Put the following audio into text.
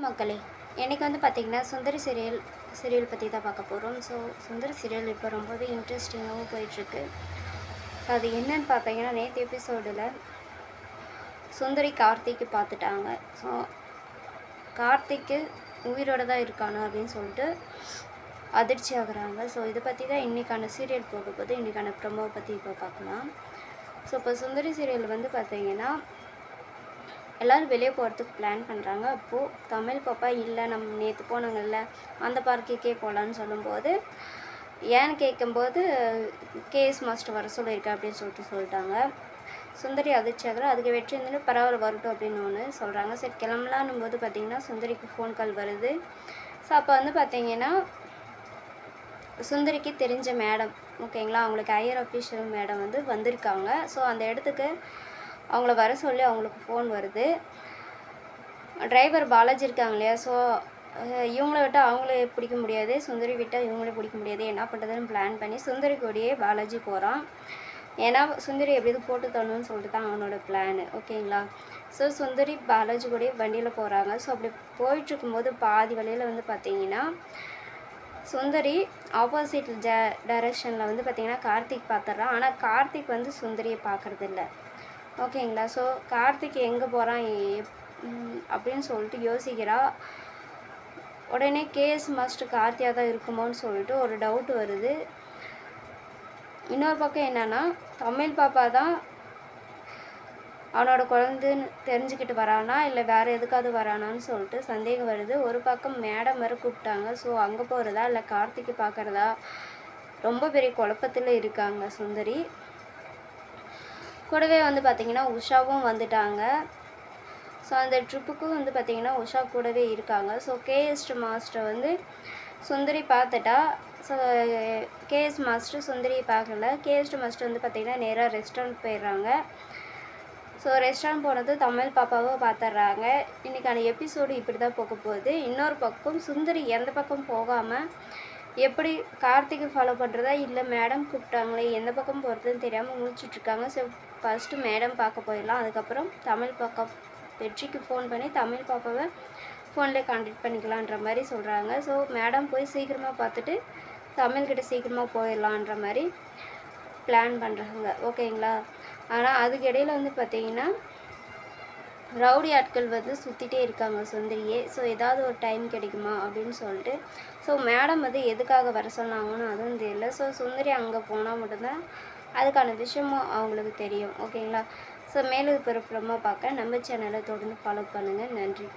மக்களே, இன்னைக்கு வந்து பார்த்தீங்கன்னா, சுந்தரி சீரியல் பற்றி தான் பார்க்க போகிறோம். ஸோ சுந்தரி சீரியல் இப்போ ரொம்பவே இன்ட்ரெஸ்டிங்காகவும் போயிட்டுருக்கு. அது என்னன்னு பார்த்தீங்கன்னா, நேற்று எபிசோடில் சுந்தரி கார்த்திக்கு பார்த்துட்டாங்க. ஸோ கார்த்திக்கு உயிரோட தான் இருக்கானா அப்படின்னு சொல்லிட்டு அதிர்ச்சி ஆகுறாங்க. ஸோ இதை பற்றி தான் இன்றைக்கான சீரியல் போகும்போது இன்றைக்கான ப்ரொமோவை பற்றி இப்போ பார்க்கலாம். ஸோ இப்போ சுந்தரி சீரியல் வந்து பார்த்தீங்கன்னா, எல்லோரும் வெளியே போகிறதுக்கு பிளான் பண்ணுறாங்க. அப்போது தமிழ் பாப்பா இல்லை, நம்ம நேற்று போனாங்கல்ல அந்த பார்க்குக்கே போகலான்னு சொல்லும்போது, ஏன்னு கேட்கும்போது கேஎஸ் மாஸ்டர் வர சொல்லியிருக்கேன் அப்படின்னு சொல்லிட்டாங்க. சுந்தரி அதிர்ச்சியாகிற அதுக்கு வெற்றி இருந்துட்டு பரவாயில்ல வரட்டும் அப்படின்னு ஒன்று சொல்கிறாங்க. சரி கிளம்பலான்னும் போது பார்த்திங்கன்னா சுந்தரிக்கு ஃபோன் கால் வருது. ஸோ அப்போ வந்து பார்த்திங்கன்னா சுந்தரிக்கு தெரிஞ்ச மேடம், ஓகேங்களா, அவங்களுக்கு ஹையர் அஃபீஷியல் மேடம் வந்து வந்திருக்காங்க. ஸோ அந்த இடத்துக்கு அவங்கள வர சொல்லி அவங்களுக்கு ஃபோன் வருது. டிரைவர் பாலாஜி இருக்காங்க இல்லையா, ஸோ இவங்கள விட்டால் அவங்களே பிடிக்க முடியாது, சுந்தரி விட்டால் இவங்களே பிடிக்க முடியாது, என்ன பண்ணுறதுன்னு பிளான் பண்ணி சுந்தரி கூடயே பாலாஜி போகிறான். ஏன்னா சுந்தரி எப்படியும் போட்டு தரணும்னு சொல்லிட்டு தான் அவனோட பிளானு, ஓகேங்களா. ஸோ சுந்தரி பாலாஜி கூடயே வண்டியில் போகிறாங்க. ஸோ அப்படி போயிட்டுருக்கும்போது பாதி வழியில் வந்து பார்த்திங்கன்னா சுந்தரி ஆப்போசிட் டைரெக்ஷனில் வந்து பார்த்திங்கன்னா கார்த்திக் பார்த்துட்றான். ஆனால் கார்த்திக் வந்து சுந்தரியை பார்க்குறதில்ல, ஓகேங்களா. ஸோ கார்த்திக் எங்கே போகிறான் அப்படின்னு சொல்லிட்டு யோசிக்கிறா. உடனே கேஎஸ் மாஸ்டர் கார்த்தியாக தான் இருக்குமோன்னு சொல்லிட்டு ஒரு டவுட் வருது. இன்னொரு பக்கம் என்னென்னா தமிழ் பாப்பா தான் அவனோட குழந்தைன்னு தெரிஞ்சுக்கிட்டு வரானா இல்லை வேறு எதுக்காவது வரானான்னு சொல்லிட்டு சந்தேகம் வருது. ஒரு பக்கம் மேடம் வேறு கூப்பிட்டாங்க. ஸோ அங்கே போகிறதா இல்லை கார்த்திக்கு பார்க்குறதா ரொம்ப பெரிய குழப்பத்தில் இருக்காங்க சுந்தரி. கூடவே வந்து பார்த்திங்கன்னா உஷாவும் வந்துட்டாங்க. ஸோ அந்த ட்ரிப்புக்கும் வந்து பார்த்திங்கன்னா உஷா கூடவே இருக்காங்க. ஸோ கேஎஸ் மாஸ்டர் வந்து சுந்தரி பார்த்துட்டா. ஸோ கேஎஸ் மாஸ்டர் சுந்தரியை பார்க்கல. கேஎஸ் மாஸ்டர் வந்து பார்த்திங்கன்னா நேராக ரெஸ்டாரண்ட் போயிடுறாங்க. ஸோ ரெஸ்டாரண்ட் போனது தமிழ் பாப்பாவை பார்த்துட்றாங்க. இன்றைக்கான எபிசோடு இப்படி தான் போக போகுது. இன்னொரு பக்கம் சுந்தரி எந்த பக்கம் போகாமல் எப்படி கார்த்திகை ஃபாலோ பண்ணுறதா இல்லை மேடம் கூப்பிட்டாங்களே எந்த பக்கம் போகிறதுன்னு தெரியாமல் முழிச்சிட்ருக்காங்க. ஸோ ஃபஸ்ட்டு மேடம் பார்க்க போயிடலாம், அதுக்கப்புறம் தமிழ் பக்கம் வெற்றிக்கு ஃபோன் பண்ணி தமிழ் பாப்பாவை ஃபோன்லேயே கான்டாக்ட் பண்ணிக்கலான்ற மாதிரி சொல்கிறாங்க. ஸோ மேடம் போய் சீக்கிரமாக பார்த்துட்டு தமிழ்கிட்ட சீக்கிரமாக போயிடலான்ற மாதிரி பிளான் பண்ணுறாங்க, ஓகேங்களா. ஆனால் அதுக்கு இடையில் வந்து பார்த்திங்கன்னா ரவுடி ஆட்கள் வந்து சுற்றிட்டே இருக்காங்க சுந்தரியே. ஸோ ஏதாவது ஒரு டைம் கிடைக்குமா அப்படின்னு சொல்லிட்டு. ஸோ மேடம் வந்து எதுக்காக வர சொன்னாங்கன்னு அதுவும் தெரியல. ஸோ சுந்தரி அங்கே போனால் மட்டும்தான் அதுக்கான விஷயமும் அவங்களுக்கு தெரியும், ஓகேங்களா. ஸோ மேலும் இப்போ பார்க்க நம்ம சேனலை தொடர்ந்து ஃபாலோ பண்ணுங்கள். நன்றி.